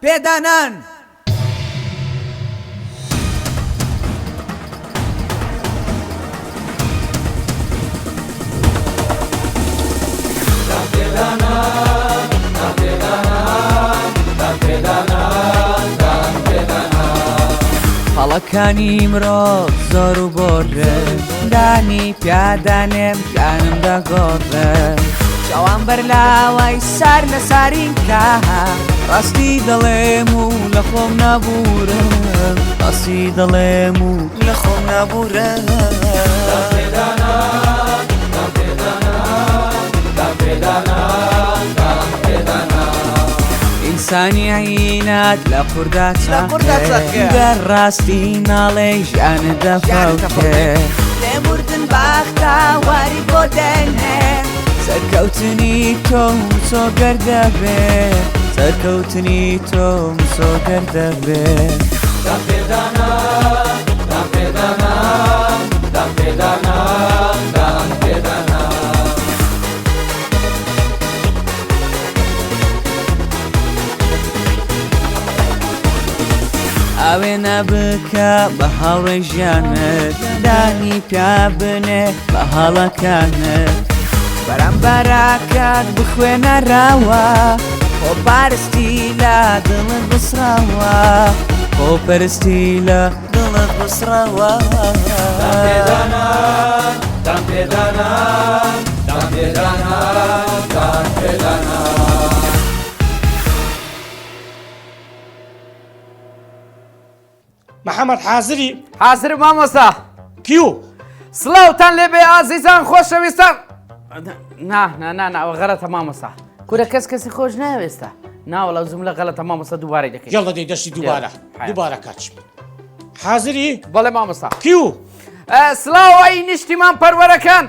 پێدانان هەڵەکانی مرۆڤ زۆر و گۆڕە دانی پیادانێم گیانم دەگۆڕە جوان بەرلاوای سار لە سارینکە ڕاستی دەڵێم و لە خۆم نەبورم ڕاستی دەڵێم و لە خۆم نەبورم ئینسانی عینات لە قوردا چاکە گەر ڕاستی ناڵێ ژیانە دەفەوتێ لێموردن باختە واری بۆ دەنێ سەرکەوتنی تۆم سۆگەر دەبێ سەرکەوتنی تۆم سۆگەر دەبێ ئاوێ نەبکە بە هەڵێ ژیانت دانی پیا بنێ بە هەڵەکانت بەرامبەرەکەت بخوێنە ڕاوە خۆپەرستی لە دڵت بسراوە خۆپەرستی لە دڵت بسراوە محەممەد حازری حازر مامۆستا کیو سڵاوتان لێبێ ئازیزان خۆشەویستان ناوە غەڵەتە مامۆستا کورە کەسی خۆش ناوێستا ناوەڵە زم لە غەڵەتە مامۆستا دووبارەی دەکەیت یاڵە دەی دەشتی دووبارە کاچم حازری بەڵێ مامۆستا کیو سڵاوی نیشتیمان پەروەرەکان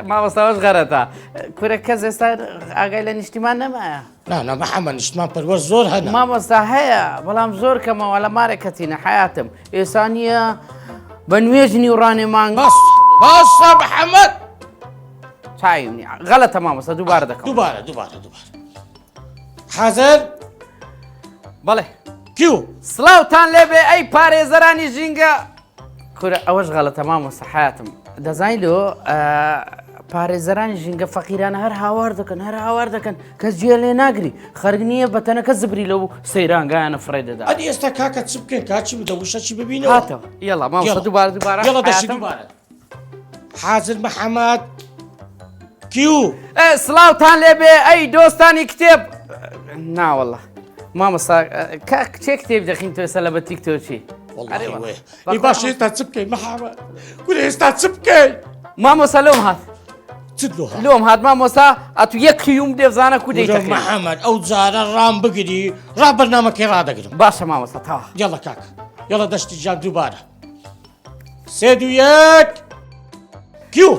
مامۆستاوەش غەرەتە کورە کەس ئێستا ئاگای لە نیشتیمان نەمایە نا محەممەد نیشتمان پەروەر زۆر هەنا مامۆستا هەیە بەڵام زۆر کەمەوە لە مارێکەتینە حیاتم ئێستا نییە بە نوێژنی و ڕانێ مانگ باشە محەممەد چاوی غەڵەتە مامۆستا دووبارە دەکەم دووبارە حازر بەڵێ کیو سڵاوتان لێبێ ئەی پارێزەرانی ژینگە کورە ئەوەش غەڵەتە مامۆستا حیاتم دەزانیلۆ پارێزەرانی ژینگە فەقیرانە هەر هاوار دەکەن کەس گوێ لێ ناگری خەرگ نییە بەتەنەکە زبری لەو سەیرانگایانە فڕێ دەدا ئەدی ئێستا کاکە چ بکەین کاچی بدە وشەچی ببینەوە هاتەوە یەڵا مامۆستا دووبارە یەڵە دەشتی دووبارە حازر محەممەد کیو سڵاوتان لێبێ ئەی دۆستانی کتێب ناوەڵە مامۆستا کچێ کتێب دەخین تۆ ئێستا لە بە تیکتۆکی ئی باش ئێستا چ بکەین محەممەد کورە ئێستا چ بکەین مامۆستا لۆم هات لۆم هات مامۆستا ئەتو یەک کیوم دێزانە کو دەیت محەممەد ئەو جارە ڕام بگری ڕابەرنامەکەی ڕدەگرم باشە مامۆستا تاوە یاڵە کاکە یاڵە دەشتی جان دووبارە سێ دو یەک کیو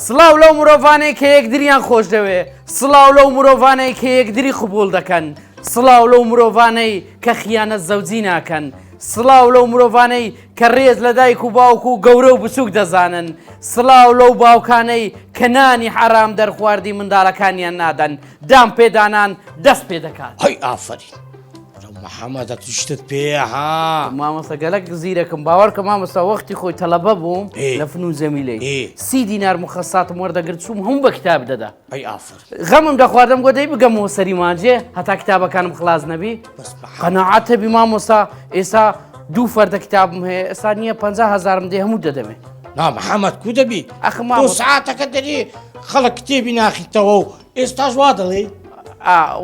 سڵاو لەو مرۆڤانەی کە یەکدریان خۆش دەوێ سڵاو لەو مرۆڤانەی کە یەکدری قبول دەکەن سڵاو لەو مرۆڤانەی کە خیانەت زەوجی ناکەن سڵاو لەو مرۆڤانەی کە ڕێز لە دایک و باوک و گەورە و بچووک دەزانن سڵاو لەو باوکانەی کە نانی حرام دەرخواردی منداڵەکانیان نادەن دام پێدانان دەست پێ دەکات هەی ئافرین محەممەدە توشتت پێها مامۆستا گەلک زیرەکەم باوەڕکە مامۆستا وەختی خۆی تەلەبە بووم لە فنون زەمیلەی 30 دینار مخەساتم وەردەگرت چووم هەموو بە کتاب دەدا ئەی ئافر غەمم دەخواردم گۆ دەی بگەمەوە سەری مانجێ هەتا کتابەکانم خلاص نەبی قەناعەت هەبی مامۆستا ئێستا دوو فەردە کتابم هەیە ئێستا نییە 50,000 دێ هەموو دەدەمێ نا محەممەد کو دەبی تۆ سعاتەکە دەری خەڵک کتێبی ناخیتەوە و ئێستاش وا دەڵێ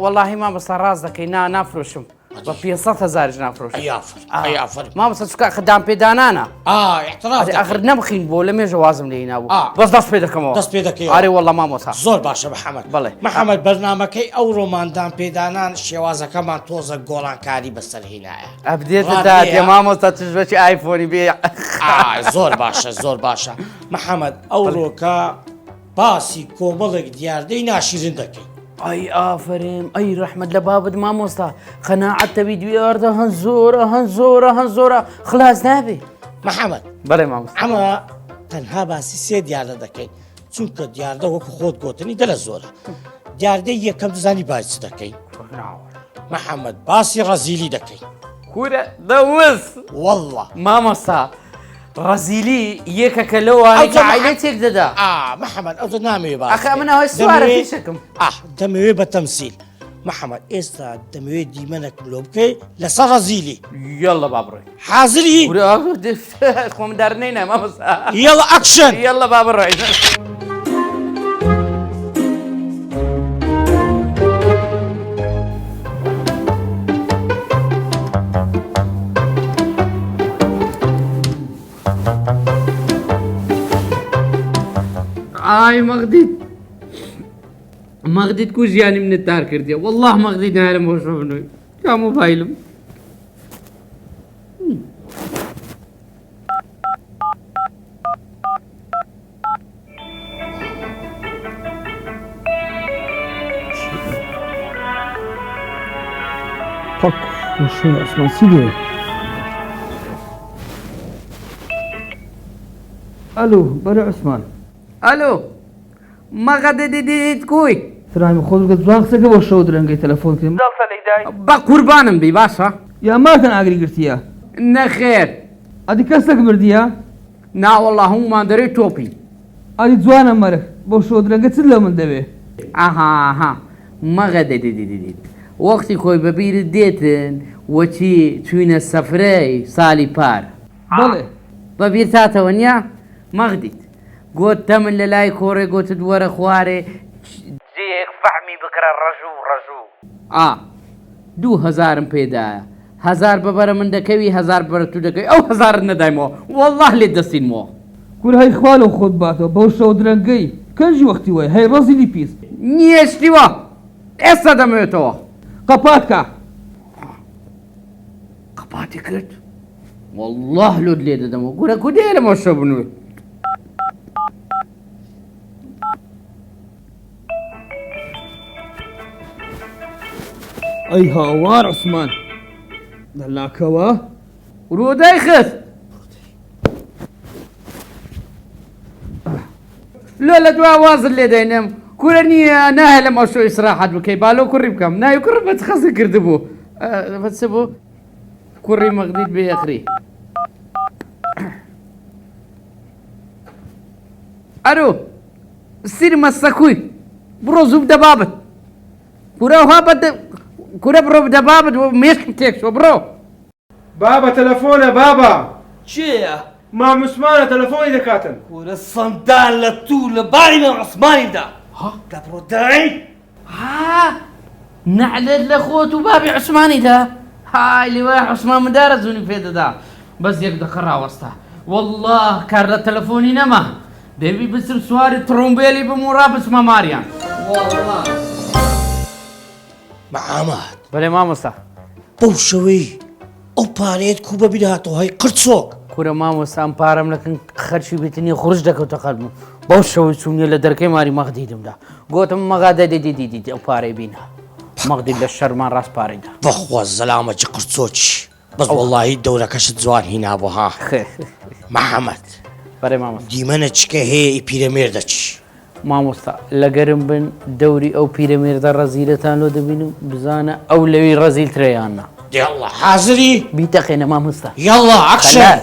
وەڵاهی مامۆستا ڕاست دەکەی نافرۆشم بە 500,000 نافرۆش مامۆستا چکە خدام پێدانانە ئەخر نەبخین بۆ لە مێژە وازم لێی نابوو بەس دەست پێ دەکەمەوە دەست پێ دەکەی ئارێ وەڵڵا مامۆستا زۆر باشە محەممەد بڵێ محەممەد بەرنامەکەی ئەو ڕۆماندان پێدانان شێوازەکەمان تۆزە گۆڵانکاری بەسەرهێنایە ئەبدێتدا تێ مامۆستا توشبەتی ئایفۆنی بێ زۆر باشە محەممەد ئەو ڕۆکە باسی کۆمەڵێک دیاردەی ناشیرن دەکەی ئەی ئافرین ئەی ڕەحمەت لە بابت مامۆستا قەناعەتەوی دوێردە هەن زۆرە خلاص نابێ محەممەد بەڵێ مامۆستا ئەمە تەنها باسی سێ دیاردە دەکەین چونکە دیاردە وەکو خۆت گوتنی دەلە زۆرە دیاردەی یەکەم دەزانی باسی دەکەی محەممەد باسی ڕەزیلی دەکەی کورە دەوز والله مامۆستا ڕەزیلی یەکەکە لەوانەی کە عیلە تێک دەدا محەممەد ئەو نامەوێ باس ئەخە منەوەی سوارە پیشەکەم دەمەوێت بە تەمسیل محەممەد ئێستا دەمەوێت دیمەنێک لۆ بکەی لەسەر ڕەزیلی یاڵە با بڕۆی حازری خۆم دەرنەینە مامۆستا یاڵە ئەکشن یاڵە با بڕۆی ئای مەغدیت کو ژیانی منت دار کردیە والله مەغدیت نایرم بۆ شۆ بنووی کا مۆبایلم Bak, şu asmasıydı. Alo, bari Osman. ئەلۆ مەغەدە دیت کوی ترایم خود رو زواق سکه با شود رنگی تلفن کنیم. بە قوربانم بی باشە Ya markan agri girtiya. نەخێر Adi kaslak mirdiya. ناوەڵڵا هەمومان دەرەی تۆپی Adi zuana mark. با شود رنگی چه لامن دوی. ئاها مەغەدە دیت وەختی خۆی بەبیرت دێتن وەچی چوینە سەفرەی ساڵی پار Bale. بەبیر تاتەوە نییە مەغدیت گۆت تەمن لە لای کۆڕێ گۆتت وەرە خوارێ جێک فەحمی بکرە ڕەژوو 2000 پێدایە 1000 بەبەرە من دەکەوی 1000 بەرە تو دەکەی ئەو 1000 نەدایمەوە والله لێ دەستینمەوە کل های خوالو خود باتو با شود رنگی. کنجی وقتی وای های رازی لیپیز. نیشتیوە ئێستا دەمەوێتەوە قپات که. قەپاتی کرد والله لۆت لێ دەدەمەوە گورە کودێ لەمە شە بنووی ای هاوار عثمان. دلاکوا. ڕۆدای خست لە دو وازل لێ دەینم کورە نییە نایە لەمە شۆ ئیسراحەت بکەی بالۆ کوڕی بکەم ناوی کوڕ بەچ خەزی کردبوو بەچ بوو کوڕی مەغدیت بێ یەخری ئەرۆ سیرمە سەکووی بڕۆ زوو بدە بابت کورە بڕۆ بدە بابت مێشکم تێکشۆ بڕۆ بابا تلفونه بابا چیه؟ ما مسمانه تلفوني دكاتن کل صندان لطول باری من عثمانی دا. دبرو دای. نعلت لە خۆت و بابی عوسمانیدا های لێوای عوسمان مندارە زوونی پێدەدا بەس یەک دەخە ڕاوەستا والله کار لە تەلەفۆنی نەما دەبی بچم سواری تڕۆمبێلی بموڕا بچمە ماریان محەممەد بەڵێ مامۆستا بەو شەوەی ئەو پارێت کوو بە بیداتەوە های قرچۆک کورە مامۆستام پارەم لەکن خەرچی بێتنی خورش دەکەوتە قەلبم بەو شەوەی چوونیە لە دەرکەی ماری مەغدیدمدا گۆتم مەغادە دیدی ئەو پارەی بینە مەغدید لە شەرمان ڕاست پارەیدا بەخوا زەلامەکی قرچۆکی بەس وەڵڵاهی دەورەکەشت جوان هینابوو ها محەممەد بەڵێ مامۆستا دیمەنە چکە هەیە پیرەمێردەچی مامۆستا لەگەرم بن دەوری ئەو پیرەمێردە ڕەزیلەتان لۆ دەبینم بزانە ئەو لەوی ڕەزیل ترەیاننا یاڵڵا حازری بیتەقێنە مامۆستا یاڵڵا ئەکشن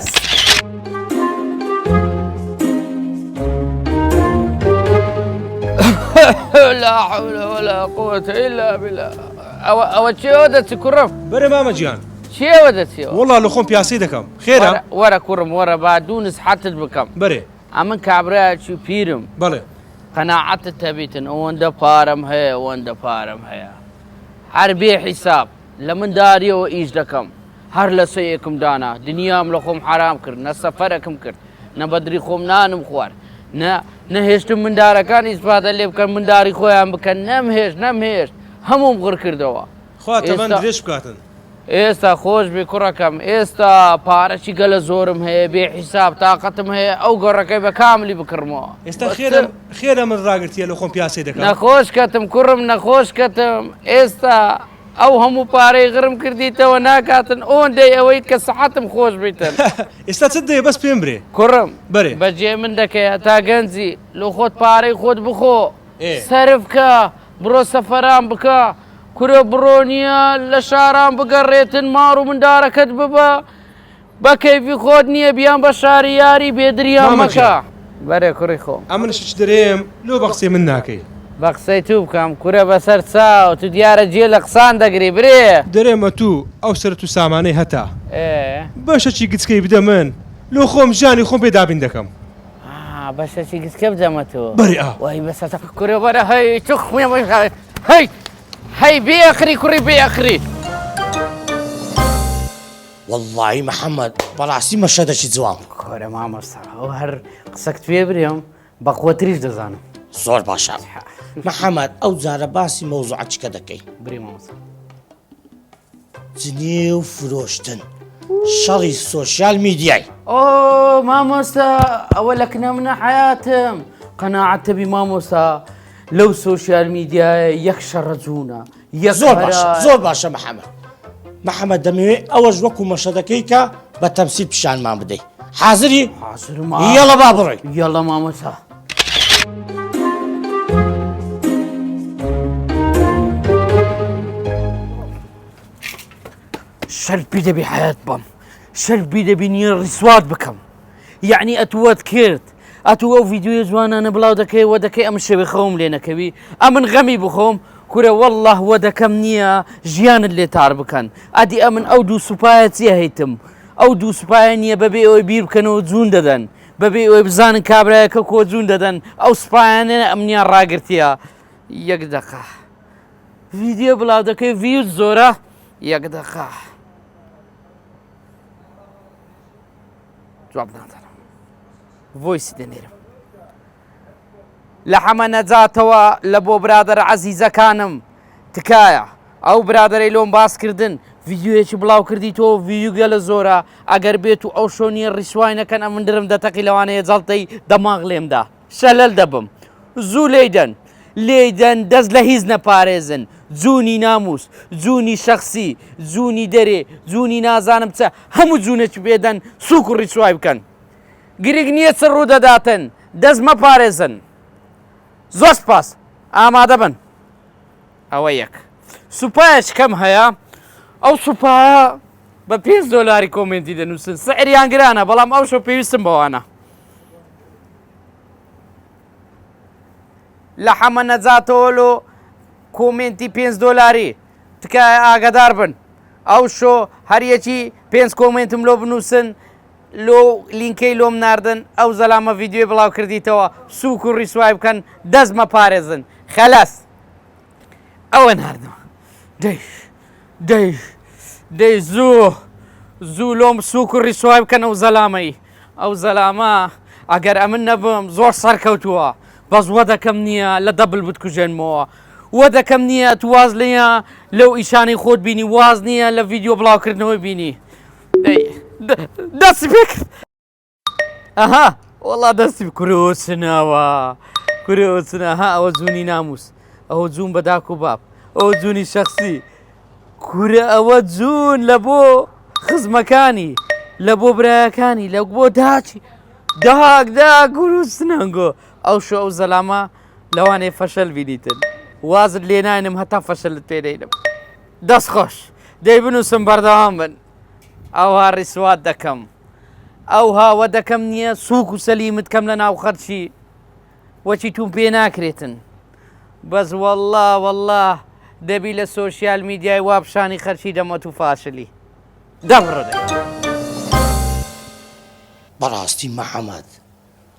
لا حول ولا قوة إلا بالله ئەوە چێوە دەچی کوڕم بري ماما جيان چێوە دەچێەوە والله لو خون بياسي دكم خيرها وەرە کوڕم وەرە با دوو نسحەتت بکەم بري ئەمن کابراایکی پیرم بلي قەناعەتت هەبیتن ئەوەندە پارەم هەیە ئەوەندە پارەم هەیە هەر بێ حیساب لە منداریەوە ئیش دەکەم هەر لە سەیەکم دانا دنیام لە خۆم حرام کرد نە سەفەرەکەم کرد نە بەدری خۆم نانم خوارد نەهێشتم مندارەکان ئیسپاتە لێ بکەن منداری خۆیان بکەن نەمهێشت هەموم غڕ کردەوە خواتە من درێژ بکاتن ئێستا خۆش بێ کوڕەکەم ئێستا پارەی گەلە زۆرم هەیە بێ حیساب تااقەتم هەیە ئەو گەڕەکەی بە کاملی بکڕمەوە ئێستا خێرە من ڕاگرتیە لە خۆم پیاسی دەکەم نەخۆش کەتم کوڕم نەخۆش کەتم ئێستا ئەو هەموو پارەی غرم کردیتەوە ناکاتن ئەوەندەی ئەوەی کە سەحەتم خۆش بیتن ئێستا چ دەیە بەس پێم برێ کوڕم بەرێ بەجێ من دەکەی تا گەنجی لە خۆت پارەی خۆت بخۆ سەرف کە بڕۆ سەفەران بکە کورە بڕۆنیە لە شاران بگەڕێتن ماڕ و مندارەکەت ببە بە کەیفی خۆت نییە بیان بە شاری یاری بێدریان مەکە بەرێ کوڕی خۆ ئەمنش دەرێم لۆ بە قسەی من ناکەی بە قسەی تو بکەم کورە بەسەر چاو تو دیارە جێ لە قسان دەگری برێ دەرێمە تو ئەو سەر و سامانەی هەتا بەشەکی گچکەی بدە من لۆ خۆم ژانی خۆم پێدابین دەکەم بەشەکی گچکە بدەمەتەوە بەری ئا وای بەسەر کورە بەرە هەی تو خوێ هەی بێخری کوڕی بێخری واللهی محەممەد بەڕاستی مەشەدەکی جوان کۆرە مامۆستا ئەو هەر قسەک توێ برێم بە خۆتریش دەزانم زۆر باشە محەممەد ئەو جارە باسی مەوزوعچکە دەکەی بری مامۆستا جنێ و فرۆشتن شەڕی سۆشیال میدیای ئۆ مامۆستا ئەوە لە کنە منە حیاتم قەناعەت تەبی مامۆستا لەو سۆشیال میدیایە یەک شەڕە جوونە زۆر باشە محەممەد دەمەوێت ئەوەش وەکو مەشەدەکەی کە بە تەمسیل پیشانمان بدەیت حازری یەڵە با بڕێ یەڵە مامۆستا شەرپی دەبی حیات بەم شەرپی دەبی نیە ڕیسوات بکەم یعنی ئەتووەت کرد ئەتو ئەو ڤیددیوی جوانانە بڵاو دەکەی وە دەکەی ئەم شەوی خەوم لێ نەکەوی ئەمن غەمی بخۆم کورە وەڵڵاه وە دەکەم نییە ژیانت لێ تار بکەن ئەدی ئەمن ئەو دوو سوپایە چیە هەیتم ئەو دوو سوپایە نییە بەبێ ئەوەی بیر بکەنەوە جوون دەدەن بەبێ ئەوەی بزانن کابراایەکە کۆ جوون دەدەن ئەو سوپایانە ئەمنیان ڕاگرتیە یەک دەقا ڤیددیۆ بڵاو دەکەی ڤیوت زۆرە یەک دەقا جواب نادەنم ڤۆیسی دەنێرم لە حەمە نەجاتەوە لە بۆ برادر عەزیزەکانم تکایە ئەو برادەرەی لۆم باسکردن ڤیددیۆیەکی بڵاو کردی تۆ ڤیددیو لە زۆرە ئەگەر بێت و ئەو شۆنیە ڕیسوای نەکەن ئەمن درم دەتەقی لەوانەیە جەڵتەی دەماغ لێمدا شەلەل دەبم زوو لێدەن دەست لە هیچ نەپارێزن جوونی ناموس جوونی شەخسی جوونی دەرێ جوونی نازانم چە هەموو جوونێکی بێدەن سووک و ڕیسوای بکەن گرنگ نییە چ ڕوو دەداتن دەست مەپارێزن زۆر سپاس ئامادە بن ئەوە یەک سوپایەش کەم هەیە ئەو سوپایە بە $5 کۆمنتی دەنووسن سعریان گرانە بەڵام ئەو شۆ پێویستم بەوانە لە حەمە نەجاتەوەلۆ کۆمنتی $5 تکایە ئاگادار بن ئەو شۆ هەریەکی 5 کۆمنتم لۆ بنووسن لۆ لینکەی لۆم ناردن ئەو زەلامە ڤیددیۆی بڵاو کردیتەوە سووک و ڕیسوای بکەن دەست مەپارێزن خەلاس ئەوە ناردمە دەی زوو لۆم سووک و ڕیسوای بکەن ئەو زەلامەی ئەو زەلامە ئەگەر ئەمن نەبم زۆر سەرکەوتووە بەس وە دەکەم نییە لە دەبل بتکوژێنمەوە وە دەکەم نییە تو واز لێە لەو ئیشانەی خۆت بینی واز نییە لە ڤیددیۆ بڵاوکردنەوەی بینی دەستی پێکرد ئەها وەڵا دەستی کورۆچنەوە کورۆچنەها ئەوە جوونی ناموس ئەوە جوون بە داک و باب ئەوە جوونی شەخسی کورە ئەوە جوون لە بۆ خزمەکانی لە بۆ برایەکانی لە بۆ داچی داگدا گوروچنەنگۆ ئەو شۆ ئەو زەلامە لەوانەیە فەشەل بینیتن وازت لێ ناینم هەتا فەشەلت پێ دەیدەم دەست خۆش دەی بنووسم بەردەوام بن ئەوها ڕیسوات دەکەم ئەو هاوە دەکەم نییە سووک و سەلیمت کەم لە ناو خەرچی وەچی توم پێ ناکرێتن بەس وەڵڵا دەبی لە سۆشیال میدیای وابشانی خەرچی دەمەت و فاشلی دەبڕێ بەڕاستی محەممەد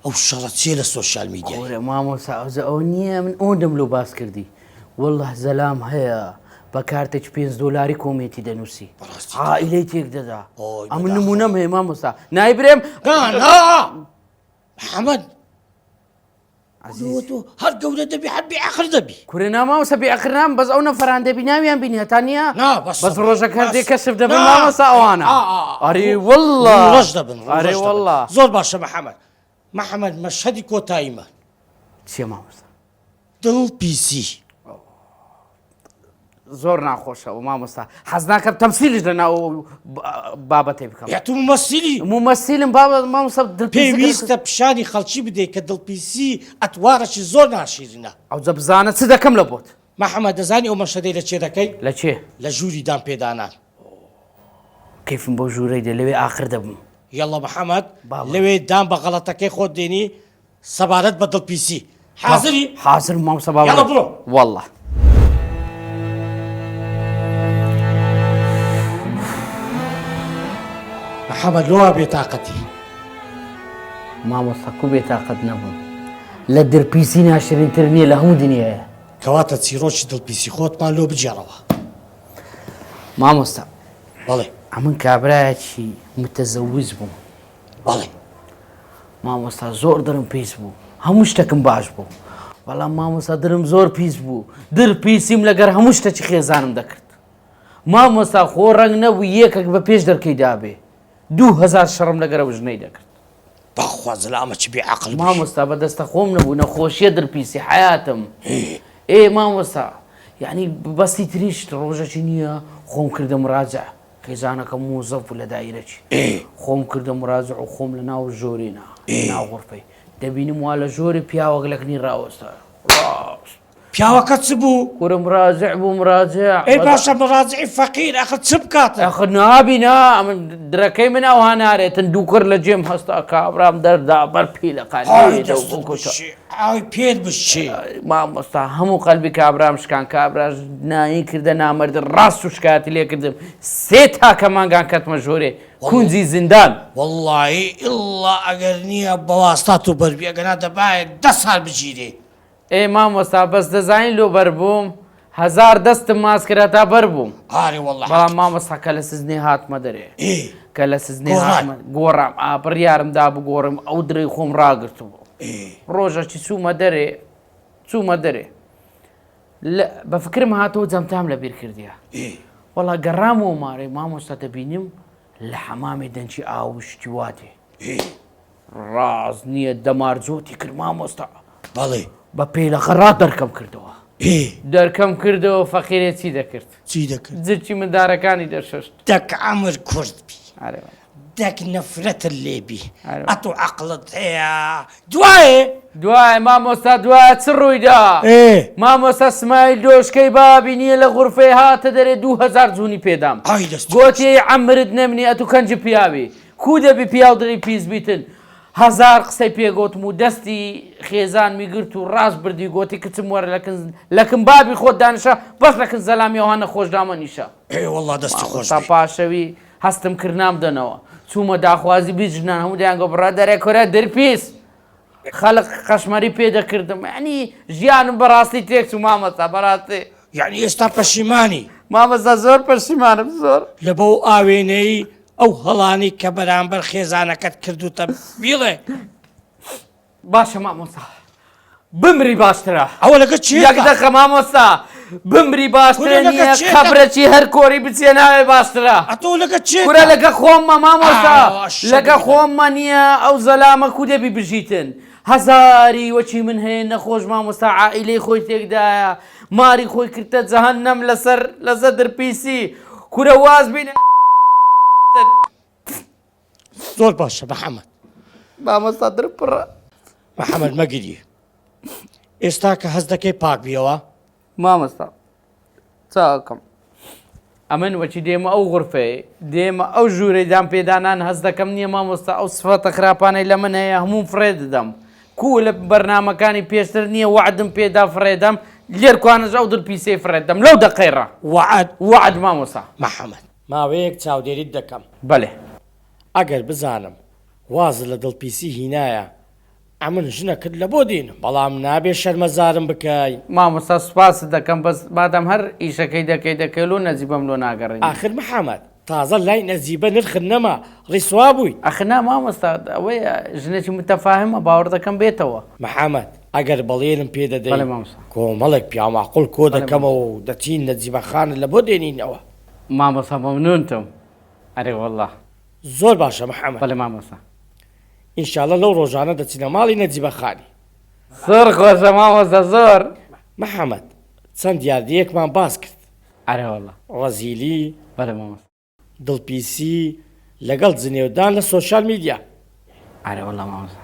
ئەو شەڕە چێ لە سۆشیال میدیای وەرە مامۆستا ئەوە نییە من ئەوەندەم لۆ باس کردی وەڵڵه زەلام هەیە بە کارتێک $5 کۆمێتی دەنووسی عائلەی تێک دەدا ئەمن نمونەم هەیە مامۆستا نایبرێم محەممەد هەر گەورە دەبی هەر بێعەقل دەبی کورە ناماوەسە بێعەقلنام بەس ئەو نەفەران دەبی ناویان بینی هەتا نییە بەس ڕۆژە کەردێک کەسف دەبن مامۆستا ئەوانە ئەرێ وەڵڵا ڕۆژ دەبن ئەرێ وەڵڵا زۆر باشە محەممەد مەشهەدی کۆتاییمان چییە مامۆستا دڵپیسی زۆر ناخۆشەوە مامۆستا حەز ناکەم تەمسیلیش لە ناو بابەتێ بکەم یا تو ممەسیلم بابەت مامۆستا پێویستە پیشانی خەڵکی بدەیت کە دڵپیسی ئەتوارەی زۆر ناشیرینە ئەو جە بزانە چ دەکەم لە بۆت محەممەد دەزانی ئەو مەشەدەی لە چێ دەکەی لە چێ لە ژووری دان پێدانان کەیفم بۆ ژوورەی دە لەوێ ئاخر دەبم یاڵە محەممەد لەوێ دان بە غەڵەتەکەی خۆت دێنی سەبارەت بە دڵپیسی حازری حاضر مامۆستا با یاڵە بڕۆ والله محەممەد لۆوا بێتاقەتی مامۆستا کو بێتاقەت نەبووم لە دەرپیسی ناشرینتر نییە لە هەموو دنیاە کەواتە چیرۆکی دڵپیسی خۆتمان لۆ بجێڕەوە مامۆستا بەڵێ ئەمن کابراایەکی متەزەویز بووم بەڵێ مامۆستا زۆر دڵم پیس بوو هەموو شتێکم باش بوو بەڵام مامۆستا دڵم زۆر پیس بوو دڵپیسیم لەگەر هەموو شتێکی خێزانم دەکرد مامۆستا خۆ ڕەنگ نەبوو یەکێک بە پێش دەرکەی دابێ 2000 شەڕم لەگەرە ژنەی دەکرد باخوازە لە ئەمە چ بێعەقڵ مامۆستا بەدەستە خۆم نەبوو نەخۆشیە دڵپیسی حیاتم ئێ مامۆستا یعنی بەستی تریشت ڕۆژەکی نییە خۆم کردە مراجع خێزانەکەم موزەف بوو لە دایرەکی خۆم کردە مراجع و خۆم لە ناو ژۆرێنا ناو غورفەی دەبینم وا لە ژۆری پیاوەک لەکنی ڕاوەستا پیاوەکە چ بوو کورە مراجع بوو مراجع ئەی باشە مراجعی فەقیر ئەخە چ بکاتە ئەخ نابینا درەکەی من ئەوها نارێتن دوو کرد لە جێم هەستا کابرام دەردا بەر پیلەقانی ئاوی پێت بشێ مامۆستا هەموو قەلبی کابرام شکان کابراش نایی کردە نامەردە ڕاست و شکایەتی لێ کردم 3 تاکە مانگان کەتمە ژۆرێ کونجی زیندان وەڵڵاهی ئڵڵا ئەگەر نییە بەواستات و بەربی ئەگەنا دەبایە 10 ساڵ بگیرێ ئێ مامۆستا بەس دەزانین لۆ بەر بووم 1000 دەستم ماسکرا تا بەر بووم ئاری وەڵڵا بەڵام مامۆستا کە لە سزنێ هاتمە دەرێ کە لە سزنێ گۆڕام بڕیارمدا بگۆڕم ئەو درەی خۆم ڕاگرت بوو ڕۆژەکی چوومە دەرێ بە فکرم هاتەوە جەمتام لە بیر کردیە وەڵا گەڕامەوە مارەی مامۆستا دەبینم لە حەمامی دەنجی ئاوشتی واتێ ڕاز نییە دەمارجۆتی کرد مامۆستا بەڵێ بە پێلەخە ڕات دەرکەم کردەوە دەرکەم کردەوە فەقیرێ چی دەکرد چی دەکرد جرچی مندارەکانی دەشەشت دەک ئەمر کوردبی دەک نەفرەتت لێبی ئەتو عەقڵت هەیە دوایە مامۆستا دوایە چ ڕوویدا مامۆستا سمایل دۆشکەی بابی نییە لە غورفەی هاتە دەرێ 2000 جوونی پێدام گۆتی عەمرت نەمنی ئەتو کەنج پیاوی کو دەبی پیاو دڵی پیس بیتن 1000 قسەی پێگوتم و دەستی خێزان میگرت و ڕاست بردی گۆتی کچم وەرە لەکن بابی خۆت دانیشە بەس لەکن زەلامیەوە نەخۆش دامەنیشە وەڵڵا دەستی خۆش تا پاشەوی هەستم کردنام دەنەوە چوومە داخوازی بیژنان هەموو دەیانگۆ بڕا دەرێ کۆرە دەرپیس خەڵق قەشمەری پێدەکردم ینی ژیانم بەڕاستی تێک چوو مامۆستا بەڕاستی یعنی ئێستا پەشیمانی مامۆستا زۆر پەشیمانم زۆر لەبە ئەو ئاوێنەی ئەو هەڵانی کە بەرامبەر خێزانەکەت کردوتە بیڵێ باشە مامۆستا بمری باشترە ئەوە لەگە چی یەک دەقە مامۆستا بمری باشترە نییە خەبرەکی هەر کۆری بچێ ناوێ باشترە ئەتۆ لەگە چی کورە لەگە خۆممە مامۆستا لەگە خۆممە نییە ئەو زەلامە کو دەبی بژیتن هەزاری وەچی من هەیە نەخۆش مامۆستا عائیلەی خۆی تێکدایە ماری خۆی کردە جەهەنەم لەسەر دەرپیسی کورە واز بینە زۆر باشە محەممەد مامۆستا درپڕە محەممەد مەگیری ئێستا کە هەست دەکەی پاک بیەوە مامۆستا چاکەم ئەمن وەچی دێمە ئەو غورفەیە دێمە ئەو ژوورەی دام پێدانان هەست دەکەم نییە مامۆستا ئەو سفەتە خراپانەی لە من هەیە هەموو فرێ دەدەم کو لە بەرنامەکانی پێشتر نییە وعدم پێدا فرێدەم لێرکوانەش ئەو دڵپیسەی فرێدەم لەو دەقەیڕە وعد مامۆستا محەممەد ماوەیەک چاودێریت دەکەم بەڵێ ئەگەر بزانم واز لە دڵپیسی هینایە ئەمن ژنەکرد لە بۆ دێنم بەڵام نابێ شەرمەزارم بکەی مامۆستا سوپاست دەکەم بەس بادەم هەر ئیشەکەی دەکەی لۆ نەزیبەم لۆ ناگەڕێن ئاخر محەممەد تازە لای نەزیبە نرخن نەما ڕیسوا بووی ئەخنا مامۆستا ئەوەیە ژنێکی متەفاهمە باوەڕ دەکەم بێتەوە محەممەد ئەگەر بەڵێنم پێ دەدەی کۆمەڵێک پیاماقڵ کۆ دەکەمەوە و دەچین نەجیبەخانە لە بۆ دێنینەوە مامۆستا مەمنونتم ئەرێ وەڵڵا زۆر باشە محەممەد بەڵێ مامۆستا ئینشاڵە لەو ڕۆژانە دەچینە ماڵی نەجیبەخانی زۆر خۆشە مامۆستا زۆر محەممەد چەند یاردیەکمان باس کرد ئەرێ وەڵڵا ڕەزیلی بەڵێ مامۆستا دڵپیسی لەگەڵ جنێودان لە سۆشال میدیا ئەرێ وەڵڵا مامۆستا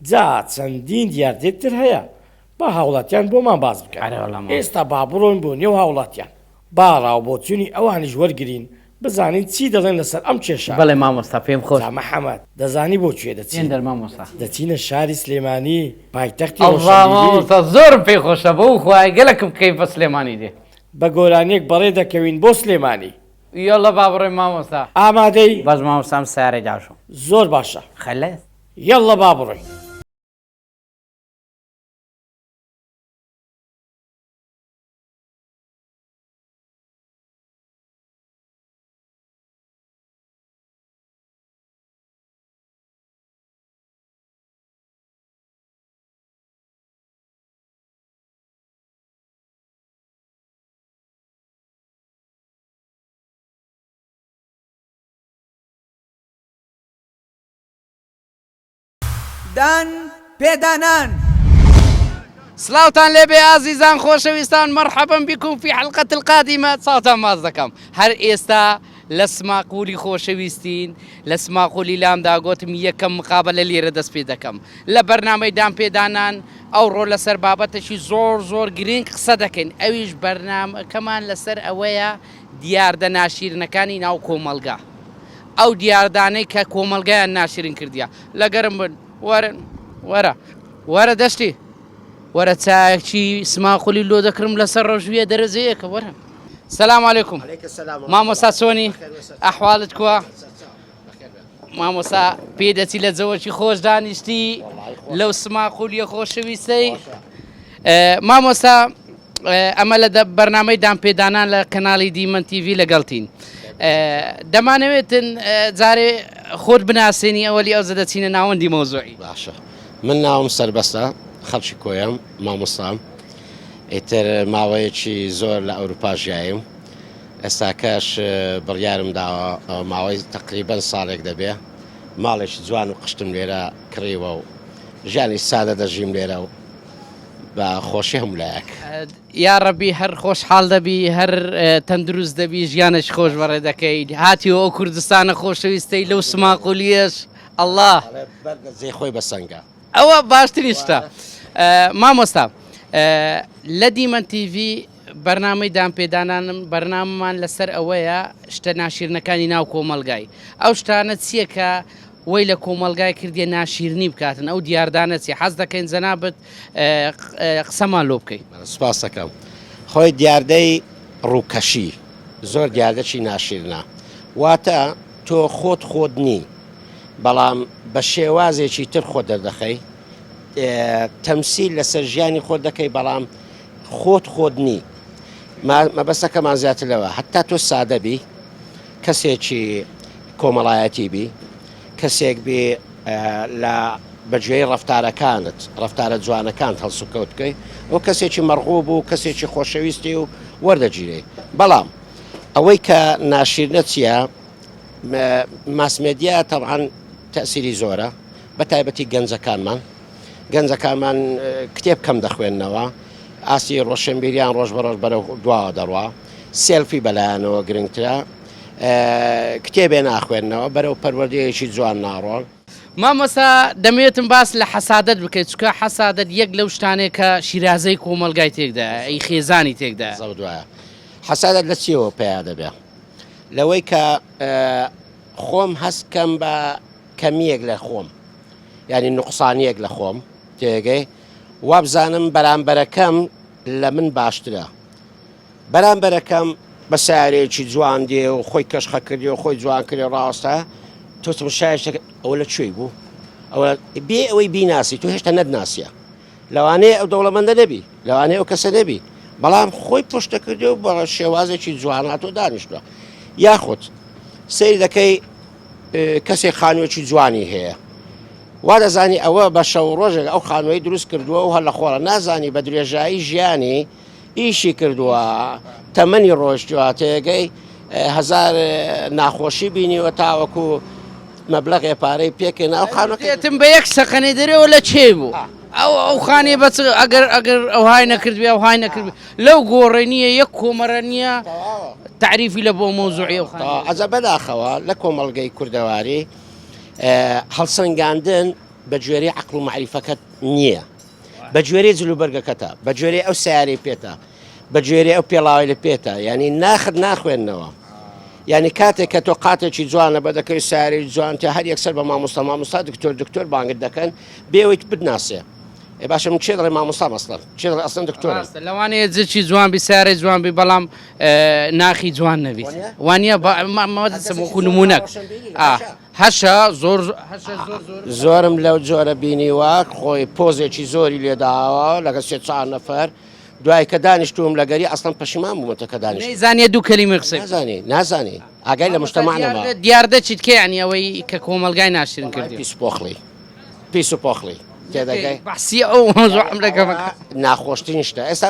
جا چەندین دیاردێکتر هەیە با هاوڵاتیان بۆمان باز بکەن ئێستا با بڕۆین بۆ نێو هاوڵاتیان با ڕاوبۆچوونی ئەوانیش وەرگین بزانین چی دەڵێن لەسەر ئەم کێشە. بەڵێ مامۆستا پێم خۆش. محەممەد دەزانی بۆکوێ دەچین دەرمامۆستا دەچینە شاری سلێمانی پایتەختی مامۆستا زۆر پێی خۆشە بۆ خوای گەلەکم بکەی بە سلێمانی دێ بە گۆرانێک بەڕێ دەکەوین بۆ سلێمانی. یاڵە با بڕۆین مامۆستا. ئامادەی؟ باش مامۆستام سارێ داشم. زۆر باشە. خەلەس یاڵە با بڕۆین. دان پێدانان سلااوان لێبێ ئازیزان خۆشەویستان مەرحەبەن بیکم فی حلقەت القادیمە چاوتان ماز دەکەم هەر ئێستا لە سماقولی خۆشەویستین لە سماقولی لامدا گوتم یەکەم مقابلە لێرە دەست پێ دەکەم لە بەرنامەی دان پێدانان ئەوڕۆ لەسەر بابەتێکی زۆر گرنگ قسە دەکەین ئەویش بەرنامەکەمان لەسەر ئەوەیە دیاردە ناشرینەکانی ناو کۆمەلگا ئەو دیاردانەی کە کۆمەلگایان ناشرین کردیا لەگەرم بن وەرە دەشتی وەرە چاکی سماقولی لۆ دەکرم لەسەر ڕۆژویە دەرەزەیەکە وەرە. سلام علیکم مامۆستا چۆنی ئەحواڵت کووە؟ مامۆستا پێ دەچی لە جەوەکی خۆش دانیشتی لەو سماقولیە خۆشەویستەی. مامۆستا ئەمە لە بەرنامەی دان پێدانان لە کەناڵی دیمەن تیڤی لەگەڵتین دەمانەوێتن جارێ خۆت بناسیێنی ئەوەلی ئەو دەچینە ناوەندی مۆزوعی. باشە من ناوم سەربەستە خەڵکی کۆیەم مامۆستام ئیتر ماوەیەکی زۆر لە ئەوروپا ژیایم ئێستا کەش بڕیارم داوە ماوەی تقریبەن ساڵێک دەبێ ماڵێکی جوان و قشتم لێرە کڕیوە و ژیانی سادە دەژیم لێرە و بە خۆشی هەمولایەک یا ڕەبی هەر خۆشحاڵ دەبی هەر تەندروست دەبی ژیانش خۆش بەڕێ دەکەیت هاتیەوە ئەو کوردستانە خۆشەویستەی لەو سماقولیەش ئەڵڵا جێ خۆی بە سەنگە ئەوە باشترین شتە. مامۆستا لە دیمەن تیڤی بەرنامەی دان پێدانانم بەرنامەمان لەسەر ئەوەیە شتە ناشرینەکانی ناو کۆمەلگای ئەو شتانە چییە کە وەی لە کۆمەلگای کردیە ناشیرنی بکاتن ئەو دیاردانە چی حەز دەکەین جەنابەت قسەمان لۆ بکەیت. سپاس دەکەم خۆی دیاردەی ڕووکەشی زۆر دیاردەکی ناشیرنە واتە تۆ خۆت نی بەڵام بە شێوازێکی تر خۆ دەردەخەی تەمسیل لەسەر ژیانی خۆت دەکەی بەڵام خۆت نی مەبەستەکەمان زیاتر لەوە هەتا تۆ سادەبی کەسێکی کۆمەڵایەتی بی کەسێک بێ لە بەگوێی ڕەفتارەکانت ڕەفتارە جوانەکان هەڵسوکەوت بکەی ئەو کەسێکی مەرغوب و کەسێکی خۆشەویستی و وەردەگیرێ بەڵام ئەوەی کە ناشیرنە چییە ماسمێدیا تەبعاً تەسیری زۆرە بە تایبەتی گەنجەکانمان کتێب کەم دەخوێندنەوە ئاسی ڕۆشنبیریان ڕۆژ بەڕۆژ بەرەو دواوە دەڕوا سێلفی بەلایەنەوە گرنگترە کتێبێ ناخوێنەوە بەرەو پەروەردەیەکی جوان ناڕۆڵ. مامۆستا دەمەوێتم باس لە حەسادەت بکەیت چکە حەسادەت یەک لەو شتانێک کە شیرازەی کۆمەلگای تێکدا ئەی خێزانی تێکدا دوایە حەسادەت لە چیەوە پێیا دەبێ لەوەی کە خۆم هەستکەم بە کەمیەک لە خۆم ینی نوقسانیەک لە خۆم تێگەی وابزانم بەرامبەرەکەم لە من باشترە بەرامبەرەکەم بە سارێکی جوان دێ و خۆی کەشخە کردی و خۆی جوان کردی ڕاستە تۆ شایشتەکە ئەوە لە کوێی بوو ئەوە بێ ئەوەی بیناسی تو هێشتا نەدناسیە لەوانەیە ئەو دەوڵەمەندە نەبی لەوانەیە ئەو کەسە نەبی بەڵام خۆی پشتە کردی و بە شێوازێکی جوانات و دانیشتوە یاخود سەیری دەکەی کەسێک خانوێکی جوانی هەیە وا دەزانی ئەوە بە شەو ڕۆژێک ئەو خانوەی دروست کردووە و هەر لە خۆرە نازانی بە درێژایی ژیانی ئیشی کردووە تەمەنی ڕۆژتووە تێگەی هەزار ناخۆشی بینیوە تاوەکو مەبلەغێ پارەی پێکەن ئەو خانوەکەتم بە یەک سەقەنەی دەرەوە لە چێ بوو ئەو خانێ بەچ ئەگەر ئەو های نەکردوێ ئەو های نەکردی لەو گۆڕێ نییە یەک کۆمەرە نییە تعریفی لە بۆ مۆزوعی ئەو ئەجە بەداخەوە لە کۆمەڵگەی کوردەواری هەڵسەنگاندن بە گوێرەی عەقڵ و مەعریفەکەت نییە بە گوێرەی جلوبەرگەکەتە بە گوێرەی ئەو سیارەی پێێتە بە گوێرەی ئەو پێڵاوی لە پێێتە ینی ناخت ناخوێنەوە ینی کاتێک کە تۆ قاتێکی جوانە بە دەکەی ساری جوان تا هەر یەکسەر بە مامۆستا دکتۆر بانگت دەکەن بێەوەیت بدناسێ باشە من چێ دەڵێ مامۆستا مەسڵەن چێ دەڵێ ئەسڵەن دکتۆر لەوانەیە جچی جوان بی سیارەی جوان بی بەڵام ناخی جوان نەبیت وانە وەکو نمونەک هەشە زۆرم لەو جۆرە بینیوە خۆی پۆزێکی زۆری لێداوە لەگە سێ چوار نەفەر دوای کە دانیشتوم لەگەری ئەسڵەن پەشیمان بوومەتە کە دانیشت زانیە دوو کەلیمە قسەی نازانی ئاگای لە مشتەمانەوە دیاردەچیت کێیانی ئەوەی کە کۆمەلگای ناشرین کردی پیس و پۆخڵی تێدەگەی باسی ئەو ئەمرەکە ناخۆشترین شتە ئێستا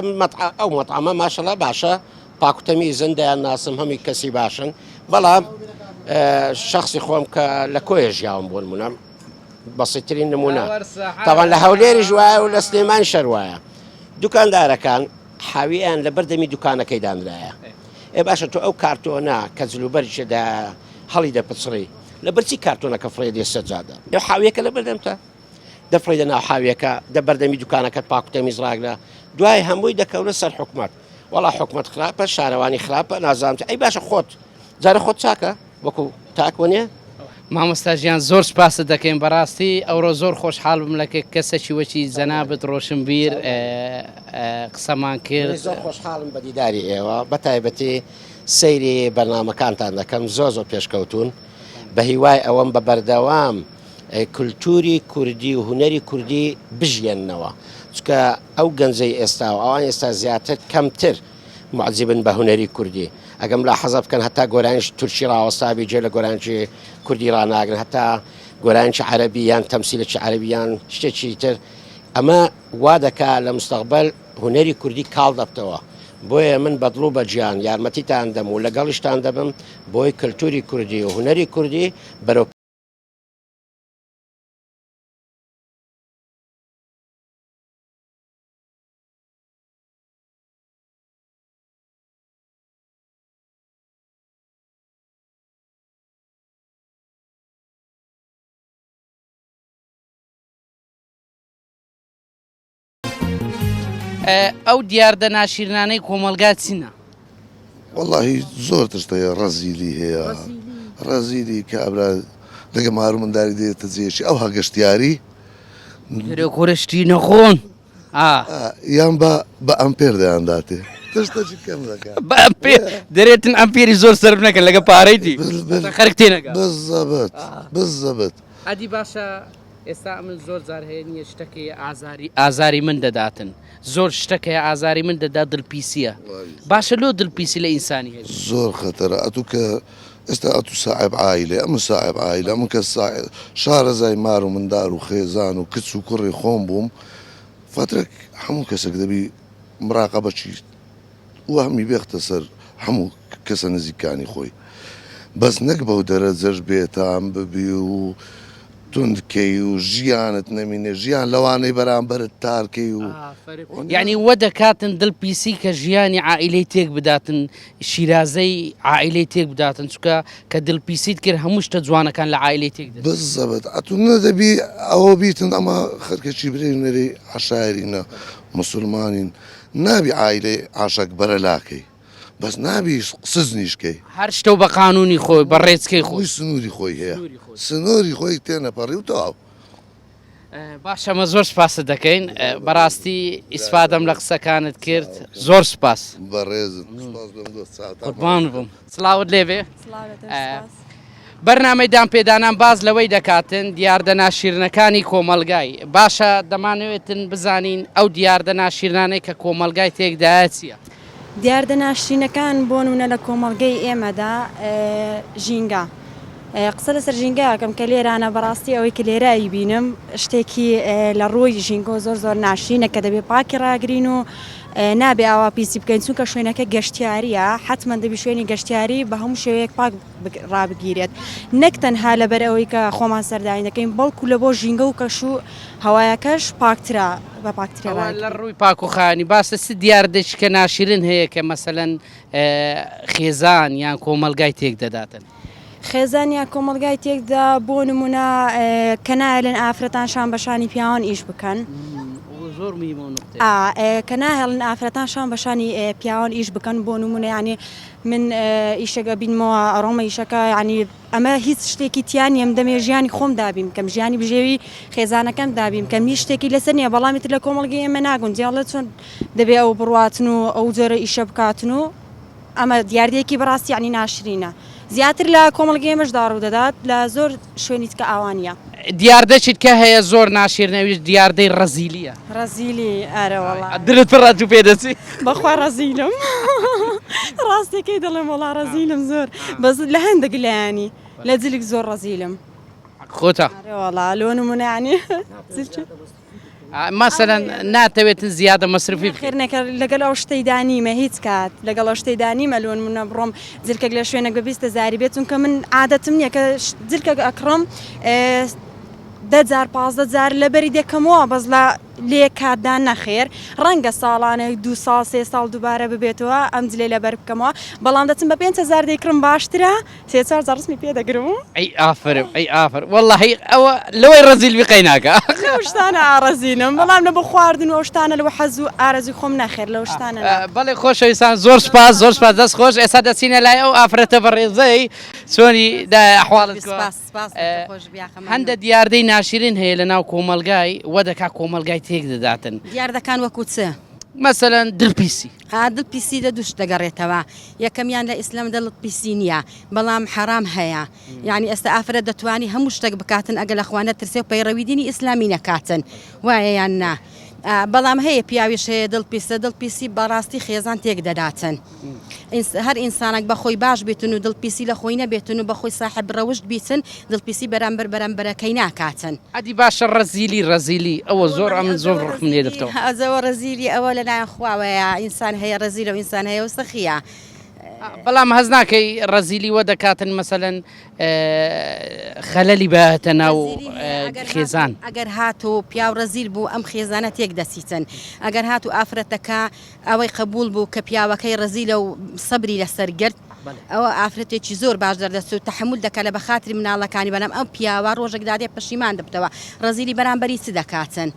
ئەو مەطعمە ماشەڵە باشە پاکوتەمی زندیان ناسم هەمی کەسی باشن بەڵام شخصی خۆم کە لە کۆیە ژیاوم بۆ نمونە بەسیترین نمونە تاوان لە هەولێری ژوایە و لە سلێمان شەروایە دوکاندارەکان حاویان لە بەردەمی دوکانەکەی دانرایە باشە تۆ ئەو کارتۆنە کە جلوبەرشدا هەڵی دەپچڕی لە بەرچی کارتۆنەکە فڕێدی سەجادە لە حاویەکە لە بەردەمتە دەفڕیدە ناو حاویەکە دە بەردەمی دوکانەکەت پاکوتەمی زراگرە دوای هەمووی دەکەونە سەر حکومت وەڵا حکومت خراپە شارەوانی خراپە نازانم ئەی باشە خۆت جارە خۆت چاکە وەکو تاکوەنێ مامۆستاژیان زۆر سپاسە دەکەین بەڕاستی ئەوڕۆ زۆر خۆشحاڵ بم لەکە کەسێکی وەکی جەنابەت ڕۆشنبیر قسەمان کرد زۆر خۆشحاڵم بە دیداری ئێوە بە تایبەتی سەیری بەرنامەکانتان دەکەم زۆر پێشکەوتون بە هیوای ئەوەم بە بەردەوام کولتوری کوردی و هوەری کوردی بژێننەوە چکە ئەو گەنجەی ئێستا و ئەوان ئێستا زیاتر کەمتر معجبن بە هوەری کوردی ئەگەم لا حەزە بکەن هەتا گۆرانیش تورکی ڕاوەستابی جێ لە گۆرانکی کوردی ڕناگرن هەتا گۆرانکی عەرەبی یان تەمسیلێکی عەرەبیان شتێکی تر ئەمە وا دەکا لە مستەقبەل هوەری کوردی کاڵ دەبتەوە بۆیە من بەدڵ و بەجیان یارمەتیتان دەم و لەگەڵیشتان دەبم بۆی کللتوری کوردی و هوەری کوردی بەرەو ئەو دیاردە ناشرینانەی کۆمەلگا چینە؟ واللهی زۆر تشتەیە ڕەزیلی هەیە ڕەزیلی کە ئەبرا لەگە مارومەنداری دێتە جێشی ئەو هەگەشتیاری کۆرەشتی نەخۆن یان بە ئەمپێر دەیانداتێ تشتەی کەم دەکات دەرێتن ئەمپێری زۆر سەر نەکە لەگە پارەیتی خەرک تێنەکە بزەبت ئەدی باشە ئێستا من زۆر جار هەیە نییە شتەکەی ئازاری من دەداتن زۆر شتەکەی ئازاری من دەدا دڵپیسیە باشە لۆ دڵپیسی لە ئینسانی هەیە زۆر خەتەرە ئەتوو کە ئێستا ئەتوو ساحب عایلێ ئەمە ساحب عایلە من کە شارەزای مار و مندار و خێزان و کچ و کوڕی خۆم بووم فترێک هەموو کەسێک دەبی مراقەبەچی وەهمی بێختە سەر هەموو کەسە نزیکانی خۆی بەس نەک بەو دەرەجەش بێتام ببی و توندکەی و ژیانت نەمینێ ژیان لەوانەی بەرامبەرت تارکەی و یعنی وە دەکاتن دڵپیسی کە ژیانی عائیلەی تێک بداتن شیرازەی عائیلەی تێک بداتن چکە کە دڵپیسیت کرد هەموو شتە جوانەکان لە عائیلەی تێک بزەبێت ئەتو نەدەبی ئەوە بیتن ئەمە خەرکەچی برێنەری عشارینە مسلمانین نابی عائیلەی عاشق بەرە لاکەی بەس نابی سزنیشکەی هەر شتە و بە قانونی خۆی بە ڕێچکەی خۆی سنووری خۆی هەیە سنووری خۆی تێنەپەڕی و تەواو باش ئەمە زۆر سپاسە دەکەین بەڕاستی ئیسفادەم لە قسەکانت کرد زۆر سپاس بەڕێزم قوربان بووم سڵاوت لێبێ بەرنامەیدان پێدانان باز لەوەی دەکاتن دیاردە ناشرینەکانی کۆمەلگای باشە دەمانوێتن بزانین ئەو دیاردە ناشرینانەی کە کۆمەلگای تێکدایە چییە؟ دیاردە ناشرینەکان بۆ نمونە لە کۆمەڵگەی ئێمەدا ژینگە قسە لەسەر ژینگەکەم کە لێرانە بەڕاستی ئەوەی کە لێرایی بینم شتێکی لە ڕۆی ژینگۆ زۆر زۆر ناشرینە کە دەبێ پاکی ڕاگرین و نابێ ئاوا پیسی بکەین چونکە شوێنەکە گەشتیاریە حتمما دەبی شوێنی گەشتیاری بە هەموو شێوەیەک پاک ڕابگیرێت نەک تەنها لەبەر ئەوەی کە خۆمان سەردانی دەکەین بەڵکو لە بۆ ژینگە و کەش و هەوایەکەش پاکترا بە پاکترا لە ڕووی پاک و خانی باسە سی دیاردەش کە ناشرین هەیە کە مەسەلەن خێزان یان کۆمەلگای تێک دەداتن خێزان یا کۆمەلگای تێکدا بۆ نمونە کە نایلێن ئافرەتان شان بەشانی پیاوان ئیش بکەن زۆر میمە نقطە کە ناهێڵن ئافرەتان شان بەشانی پیاوان ئیش بکەن بۆ نمونە ینی من ئیشەکە بینمەوە ئەڕۆمە ئیشەکە ینی ئەمە هیچ شتێکی تیان یم دەمێ ژیانی خۆم دابیم کەم ژیانی بژێوی خێزانەکەم دابیم کەم هیچ شتێکی لەسەر نییە بەڵامیت لە کۆمەڵگەی ئێمە ناگون جیاڵە چۆن دەبێ ئەو بڕاتن و ئەو جۆرە ئیشە بکاتن و ئەمە دیاردەیەکی بەڕاستی ینی ناشرینە زیاتر لە کۆمەڵگەی ئێمەشدا ڕوودەدات لە زۆر شوێنیت کە ئاوانە دیاردەچیت کە هەیە زۆر ناشیرنەویش دیاردەی ڕەزیلیە ڕەزیلی ئەرەوەڵا درت پڕات و پێدەچی بەخوا ڕەزیلم ڕاستێکی دەڵێم وڵا ڕەزیلم زۆر بەز لە هەندێک لایانی لە جلێک زۆر ڕەزیلم خۆتە وڵا لۆ نمونانی مەسەلەن ناتەوێتن زیادە مەسرفی خێرنەکە لەگەڵ ئەو شتەی دانیمە هیچ کات لەگەڵ ئەو شتەی دانیمە لۆن منە بڕۆم جلکێک لە شوێنێک بە 20 زاری بێتون کە من عادەتم نییە کە جلکە ئەکڕم 10 15 جار لەبەری دێکەمەوە بەس لە لێ کاتدان نەخێر ڕەنگە ساڵانێک 2 ساڵ 3 ساڵ دووبارە ببێتەوە ئەم جلێ لەبەر بکەمەوە بەڵام دەچم بە 5,000 دەیکڕم باشترە 3 ڕسمی پێدەگرم ئەی ئافرم ئەی ئافر وەڵڵاهی ئەوە لەوەی ڕەزیل بقەی ناکە لەو شتانە ئارەزینم بەڵام لە بە خواردن و شتانە لەوە حەز و ئارەزی خۆم نەخێر لەو شتانە بەڵێ خۆشەویستان زۆر سپاس زۆر سپاس دەست خۆش ئێستا دەچینە لای ئەو ئافرەتە بەڕێزەی چۆنی ئەحواڵت هەندە دیاردەی ناشرین هەیە لە ناو کۆمەلگای وە دەکا کۆمەلگای تێک دەداتن دیاردەکان وەکو چ مەسەلەن دڵپیسی دڵپیسی دە دووش دەگەڕێتەوە یەکەمیان لە ئیسلام دڵت پیسی نییە بەڵام حرام هەیە یعنی ئێستا ئافرە دەتوانی هەموو شتێک بکاتن ئەگە لە خوانە ترسێ و پەیڕەوی دینی ئیسلامی نەکاتن وایە یان نا بەڵام هەیە پیاویش هەیە دڵپیسی بەڕاستی خێزان تێک دەداتن هەر ئینسانێک بەخۆی باش بێتن و دڵپیسی لە خۆی نەبێتن و بەخۆی ساحب ڕەوشت بیتن دڵپیسی بەرامبەرەکەی ناکاتن ئەدی باشە ڕەزیلی ئەوە زۆر ئەم زۆر ڕخم لێ دەفتەوە ئەزەوە ڕەزیلی ئەوە لەلایەن خواوەیە ئینسان هەیە ڕەزیلە و ئینسان هەیە و سەخیە بەڵام هەز ناکەی ڕەزیلی وە دەکاتن مەسەلەن خەلەلی بەهاتە ناو خێزان ئەگەر هاتو پیاو ڕەزیل بوو ئەم خێزانە تێک دەسیتن ئەگەر هاتو ئافرەتەکە ئەوەی قبول بوو کە پیاوەکەی ڕەزیلە و سەبری لەسەر گرت ئەوە ئافرەتێکی زۆر باش دەردەست و تەحمل دەکە لە بەخاتری مناڵەکانی بەنام ئەم پیاوە ڕۆژێک دادێ پەشیمان دەبتەوە ڕەزیلی بەرامبەری چ دەکاتن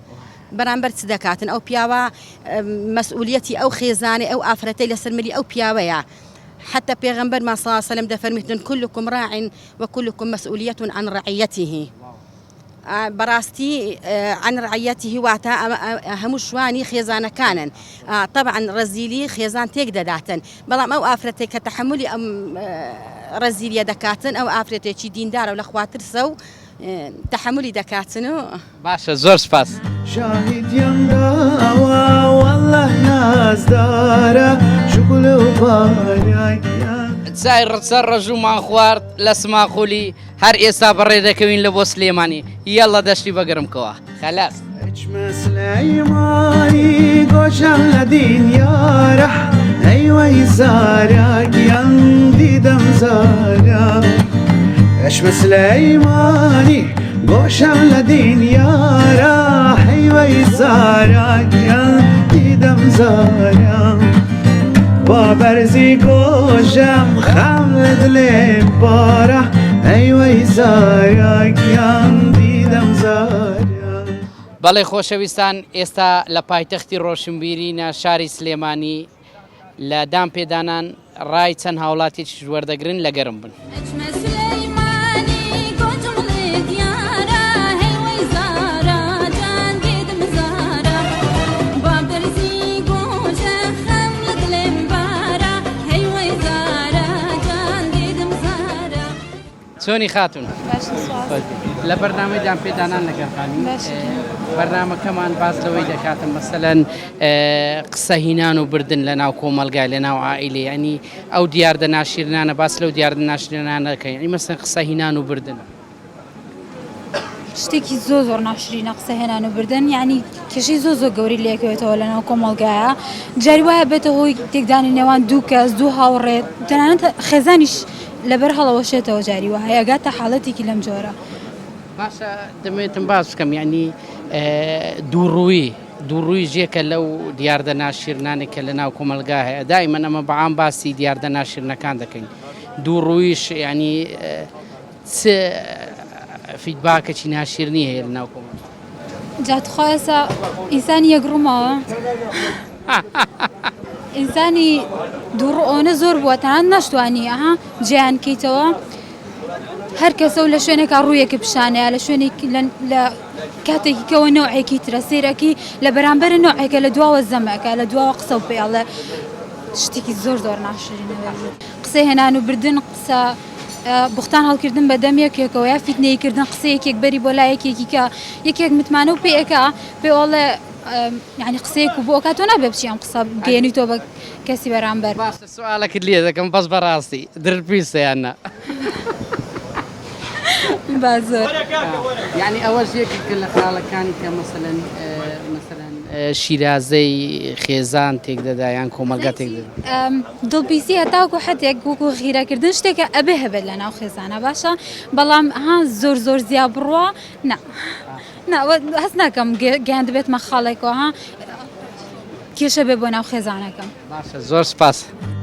بەرامبەر چ دەکاتن ئەو پیاوە مەسئولیەتی ئەو خێزانێ ئەو ئافرەتەی لەسەر ملی ئەو پیاوەیە حتى پیغمبر ما صلى الله عليه وسلم دفرمتن كلكم راع وكلكم مسؤولية عن رعيته براستي عن رعيته واتا همشواني خيزان كانن طبعا رزيلي خيزان تيك داتن بلام او افرتي كتحملي ام رزيلي دكاتن او افرتي شي دين دار ولا خواتر سو تحملي دكاتن باشا زور سباس شاهد يندا والله ناس داره شغل وبايك سایر سەر ڕەژوومان خوارد لە سماخولی هەر ئێستا بەڕێ دەکەوین لە بۆ سلێمانی یەڵە دەشتی بەگرمکەوە خەلاص اجمع سليماني قوشم لدين يارح ايوه زارك يندي دم زارك اجمع سليماني قوشم لدين يارح ايوه زارك يندي دم زارك بابرزی گوشم خمد لیم باره ایوه زاریان دیدم زاریان بەڵێ خۆشەویستان ئێستا لە پایتەختی ڕۆشنبیرینە شاری سلێمانی لە دام پێدانان ڕای چەند هاوڵاتێکی وەردەگرن لە گەرم بن چۆنی خاتون لە بەرنامەی دام پێدانان لەگەڵخانی بەرنامەکەمان باز لەوەی دەکاتن مەسەلەن قسە هینان و بردن لە ناو کۆمەلگای لە ناو عائیلێ ینی ئەو دیاردە ناشرینانە باس لەو دیاردە ناشرینانە دەکەین ینی مەسەلەن قسە هینان و بردن شتێکی زۆر ناشرینە قسە هێنان و بردن یعنی کێشەی زۆر گەوری لێکەوێتەوە لە ناو کۆمەلگایە جاری وایە بێتە هۆی تێکدانی نێوان دوو کەس دوو هاوڕێت تەنانەت خێزانیش لەبەر هەڵەوەشێتەوە جاری وە هەیەگاتە حاڵەتێکی لەم جۆرە باشە دەمێتم باز بکەم یعنی دووڕووی ژێکە لەو دیاردە ناشرینانێک کە لە ناو کۆمەلگا هەیە دایمەن ئەمە بەعام باسی دیاردە ناشرینەکان دەکەین دووڕوویش ینی چ فیدباکێکی ناشرنی هەیە لە ناو کۆمەلگا جات خۆسە ئینسانی یەکڕوومەوە ئینسانی دووڕۆنە زۆر بووە تەنان نەشتوانی ئەها جیان کەیتەوە هەر کەسە و لە شوێنێکا ڕوویەکە پیشانەیە لە شوێنێکی لە کاتێکی کەەوە نەوعێکی ترە سیرەکی لە بەرامبەرە نوعێکە لە دواوە زەمەکە لە دواوە قسە و پێڵە شتێکی زۆر زۆر ناشرینەوە قسەی هێنان و بردن قسە بوختان هەڵکردن بە دەم یەکێکەوە یا فیتنەیکردن قسە یەکێک بەری بۆ لای یەکێکی کە یەکێک متمانە و پێەکە پێوەڵێ یعنی قسەیەک و بۆ کاتۆ نابێ بچی ئەم قسە گەێنی تۆ بە کەسی بەرامبەر باشە سوالەکەت لێ دەکەم بەس بەڕاستی درپیسە یاننا با زۆر یعنی ئەوەش یەکێک لە خاڵەکانی کە مەسەلەن شیرازەی خێزان تێک دەدا یان کۆمەلگا تێک دەدا دڵپیسی هەتاوکو حەتێک وەکو خیرەکردن شتێکە ئەبێ هەبێت لە ناو خێزانە باشە بەڵام ها زۆر زۆر زیاد بڕوە هەست ناکەم گیان دەبێتمە خاڵێکەوە ها کێشە بێ بۆ ناو خێزانەکەم باشە زۆر سپاس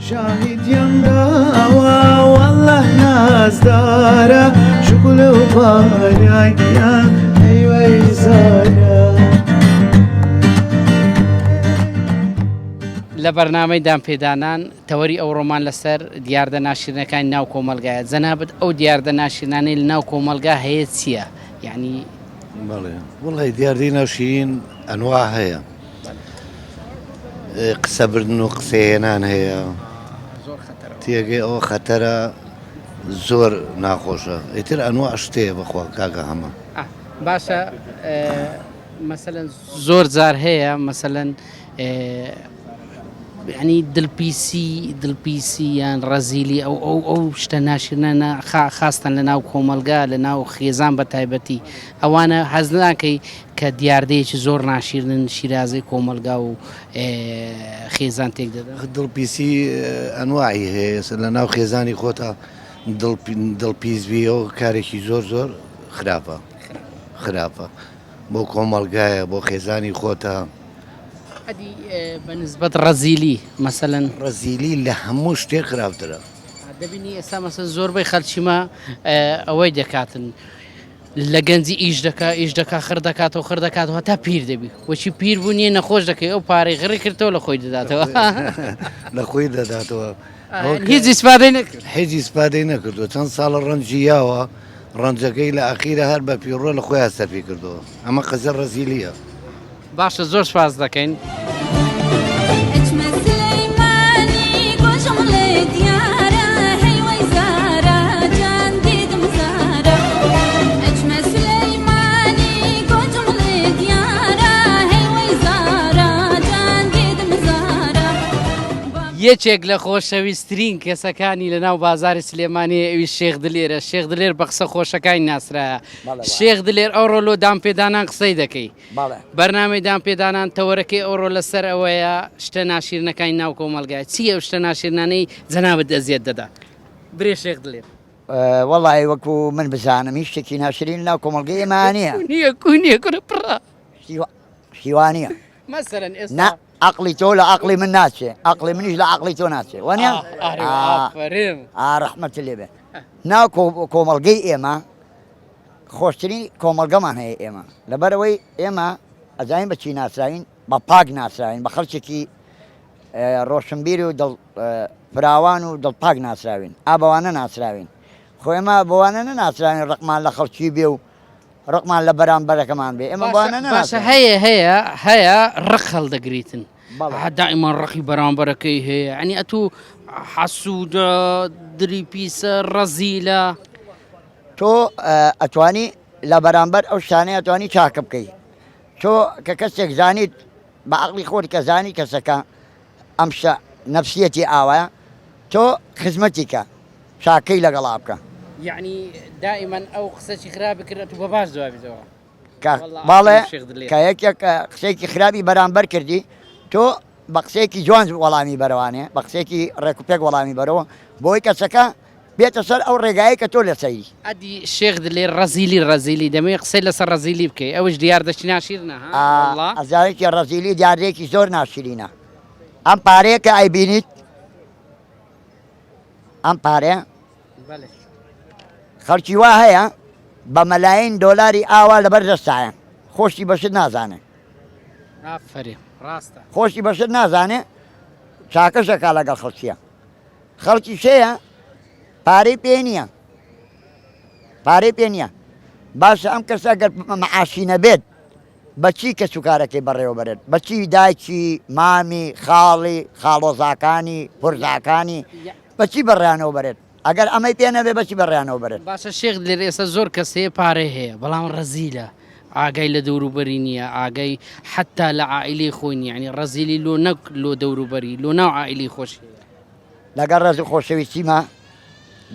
شاهدیم داوا والله نازدارە شکل و باریان ئەیوەی زارە لە بەرنامەی دامپێدانان تەوەری ئەو ڕۆمان لەسەر دیاردە ناشرینەکانی ناو کۆمەلگایە جەنابەت ئەو دیاردە ناشرینانەی لە ناو کۆمەلگا هەیە چییە؟ یعنی بەڵێ وڵی دیاردەی ناوشین ئەنوا هەیە قسە بردن و قسەهێنان هەیە تێگەی ئەوە خەتەرە زۆر ناخۆشە ئیتر ئەنوا شتەیە بەخوا کاگە هەمە باشە مەسەلەن زۆر جار هەیە مەسەلەن ینی دڵپیسی یان ڕەزیلی ئەو شتە ناشرینە خاستن لە ناو کۆمەلگا لە ناو خێزان بە تایبەتی ئەوانە حەز ناکەی کە دیاردەیەکی زۆر ناشرین شیرازەی کۆمەلگا و خێزان تێک دەدا دڵپیسی ئەنواعی هەیە لە ناو خێزانی خۆتە دڵپیزبیەوە کارێکی زۆر زۆر خراپە بۆ کۆمەلگایە بۆ خێزانی خۆتە ئەدی بەنسبەت ڕەزیلی مەسەلەن ڕەزیلی لە هەموو شتێک خراپترە دەبینی ئێستا مەسەن زۆربەی خەلچیمە ئەوەی دەکاتن لە گەنجی ئیش دەکا خڕ دەکاتەوە خڕ دەکاتەوە تا پیر دەبی وەچی پیر بوو نیە نەخۆش دەکەی ئەو پارەی غڕی کردەوە لە خۆی دەداتەوە لە خۆی دەداتەوە هیچ ئیسپادەی نەکرد هیچ ئیسپادەی نەکردو چەند ساڵە ڕەنجیاوە ڕەنجەکەی لە ئاخیرە هەر بە پیرۆ لە خۆیان سەرفی کردەوە ئەمە قەزە ڕەزیلیە باشە زۆر سپاس دەکەین یەکێک لە خۆشەویستترین کەسەکانی لە ناو بازاری سلێمانی ئەوی شێخ دلێرە شێخ دلێر بە قسە خۆشەکانی ناسرایە شێخ دلێر ئەوڕۆ لۆ دامپێدانان قسەی دەکەی بەرنامەی دامپێدانان تەوەرەکەی ئەوڕۆ لەسەر ئەوەیە شتە ناشرینەکانی ناو کۆمەلگای چی ئەو شتە ناشرینانەی جەنابەت ئەزیەت دەدا برێ شێخ دلێر وەڵی وەکو من بزانم هیچ شتێکی ناشرین ناو کۆمەلگەی ئێمانە نییە کورە پڕە شیوانە مەسەرەن ئێستا عقلی تۆ لە عقلی من ناچێ عقلی منیش لە عقلی تۆ ناچێ وانە ڕەحمەت لێ بێ ناو کۆمەلگەی ئێمە خۆشترین کۆمەلگەمان هەیە ئێمە لەبەرەوەی ئێمە ئەزانین بەچی ناسراین بە پاک ناسراین بە خەڵکێکی ڕۆشنبیری و فراوان و دڵپاک ناسراوین ئابەوانە ناسراوین خۆ ئێمە بۆوانە نەناسراوین ڕقمان لە خەڵکی بێ و ڕقمان لە بەرامبەرەکەمان بێ ئێمە باشە هەیە ڕق هەڵدەگریتن دائیمان ڕقی بەرامبەرەکەی هەیە ئەنی ئەتوو حەسوودە دریپیسە ڕەزیلە تۆ ئەتوانی لە بەرامبەر ئەو شانەیە ئەتوانی چاکە بکەیت تۆ کە کەسێک زانیت بە عقلی خۆت کە زانی کەسەکە ئەم شە نەفسیەتی ئاوایە تۆ خزمەتی کە چاکەی لەگەڵا بکە یعنی دائیمەن ئەو قسەی خراپی کرد و بە باش جوابیتەوە باڵێ کە یەکێک قسێکی خراپی بەرامبەر کردی تۆ بە قسێکی جوان وەڵامی بەرەوانێ بە قسێکی ڕێکوپێک وەڵامی بەرەوە بۆی کەسەکە بێتە سەر ئەو ڕێگایی کە تۆ لە سەیری ئەدی شێخ دلێر ڕەزیلی دەمەوێت قسەی لەسەر ڕەزیلی بکەی ئەوش دیاردەچی ناشرینە ئەزارێکی ڕەزیلی دیاردەیەکی زۆر ناشرینە ئەم پارەیە کە ئایبینیت ئەم پارەیە خەڵکی وا هەیە بە مەلایین دۆلاری ئاوا لەبەر دەستایە خۆشی بەشت نازانێ ئافرێ ڕاستە خۆشی بەشت نازانێ چاکەشەکە لەگەڵ خەڵکیە خەڵکی شەیە پارەی پێ نییە پارەی پێ نییە باشە ئەم کەسە گەر مەعاشی نەبێت بەچی کەس و کارەکەی بەڕێوە بەرێت بەچی دایکی مامی خاڵی خاڵۆزاکانی پورزاکانی بەچی بەڕیانەوە بەرێت ئەگەر ئەمەی پێ نەبێ بەچی بەڕیانەوە بەرێت باشە شێخ لێر ئێستا زۆر کەس هەیە پارەی هەیە بەڵام ڕەزیلە ئاگای لە دەوروبەری نییە ئاگای حتا لە عائیلەی خۆی نیە ینی ڕەزیلی لۆ نەک لۆ دەوروبەری لۆ ناو عائیلەی خۆشی لەگەڵ ڕێز و خۆشەویستیمە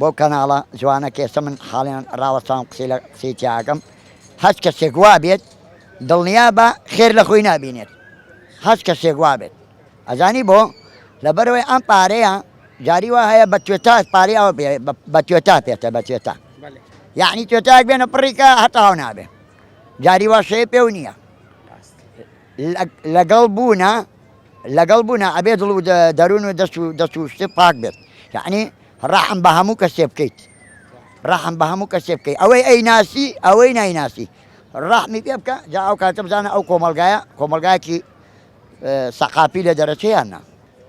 بۆ کەناڵە جوانە کێسە من حاڵیان ڕاوەچان قسەی لە قسەی تیاگەم هەچ کەسێک وا بێت دڵنیا بە خێر لە خۆی نابینێت هەچ کەسێک وا بێت ئەزانی بۆ لەبەرەوەی ئەم پارەیە جاری وا هەیە بە توێتا پارەی ئەوە بە توێتا پێێتە بە توێتا یعنی توێتاک بێنە پڕیکە هەتاو نابێ جاری وا شەیە پێ و نییە لەگەڵ بوونە ئەبێ دڵ و دەروون و دەست و شتێ پاک بێت یعنی ڕەحم بە هەموو کەسێ بکەیت ڕەحم بە هەموو کەسێ بکەیت ئەوەی ئەیناسی ئەوەی نایناسی ڕەحمی پێ بکە جا ئەو کاتە بزانە ئەو کۆمەلگایەکی سەقاپی لە دەرەچەیاننا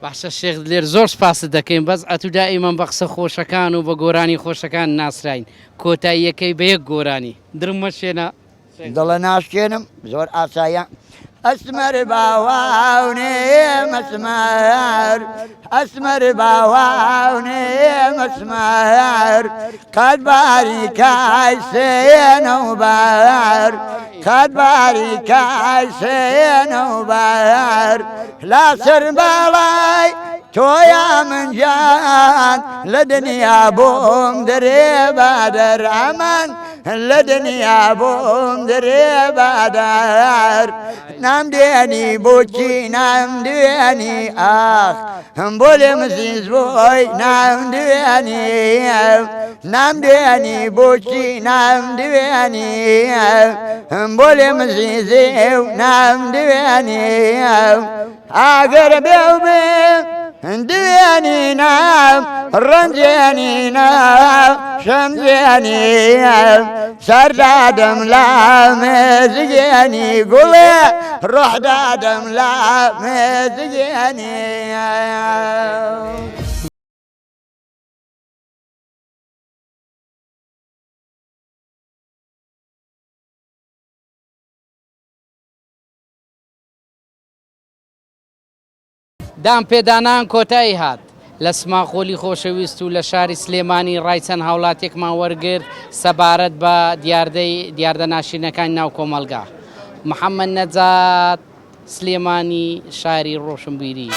باشە شێخ لێر زۆر سپاس دەکەین بەس ئەتو دائیمەن بە قسە خۆشەکان و بە گۆرانی خۆشەکان ناسراین کۆتاییەکەی بە یەک گۆرانی درمە شێنە دڵە ناشکێنم زۆر ئاسایە ئەسمەر باواونێ مەسمار ئەسمەر باواونێ مەسمار قەت باری کای سێنە و بار قەت باری کای سێنە و بار لاسەر باڵای تۆیا من جان لە دنیا بۆم دەرێ بادەر ئەمان لە دنیا بۆم دەرێ بادار نام دێنی بۆچی نام دوێنی ئاخ هەم بۆ لێ مزیز بۆی نام دوێنی نام دێنی بۆچی نام دوێنی هەم بۆ لێ مزیزێ و نام دوێنی ئاگەر بێ و بێ دوێنی نام ڕەنجێنی نام شەمجێنی سەردادەم لا مێزگێنی گوڵێ ڕۆحدادەم لا مێزگێنی دام پێدانان کۆتایی هات لە سماخۆلی خۆشەویست و لە شاری سلێمانی ڕای چەند هاوڵاتێکمان وەرگرت سەبارەت بە دیاردە ناشرینەکانی ناو کۆمەلگا محەممەد نەجات سلێمانی شاری ڕۆشنبیری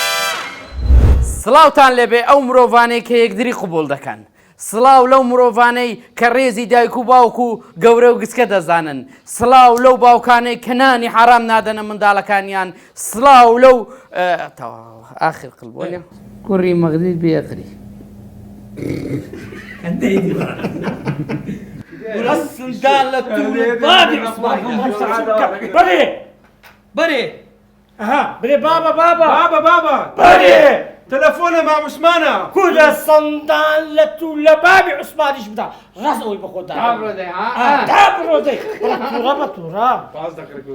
سڵاوتان لێبێ ئەو مرۆڤانەی کە یەکدری قوبوڵ دەکەن سڵاو لەو مرۆڤانەی کە ڕێزی دایک و باوک و گەورە و گچکە دەزانن سڵاو لەو باوکانەی کەنانی حرام نادەنە منداڵەکانیان سڵاو لەو آخر قلبۆنێ کوڕی مەغدید بێقری برێ بابە تەلەفۆنە مام عوسمانە کودە سەندان لە تو لە بابی عوسمانیش بدا ڕاست ئەوەی بە خۆدا بڕۆدەی تووڕە بە تووڕە باز دەکرێت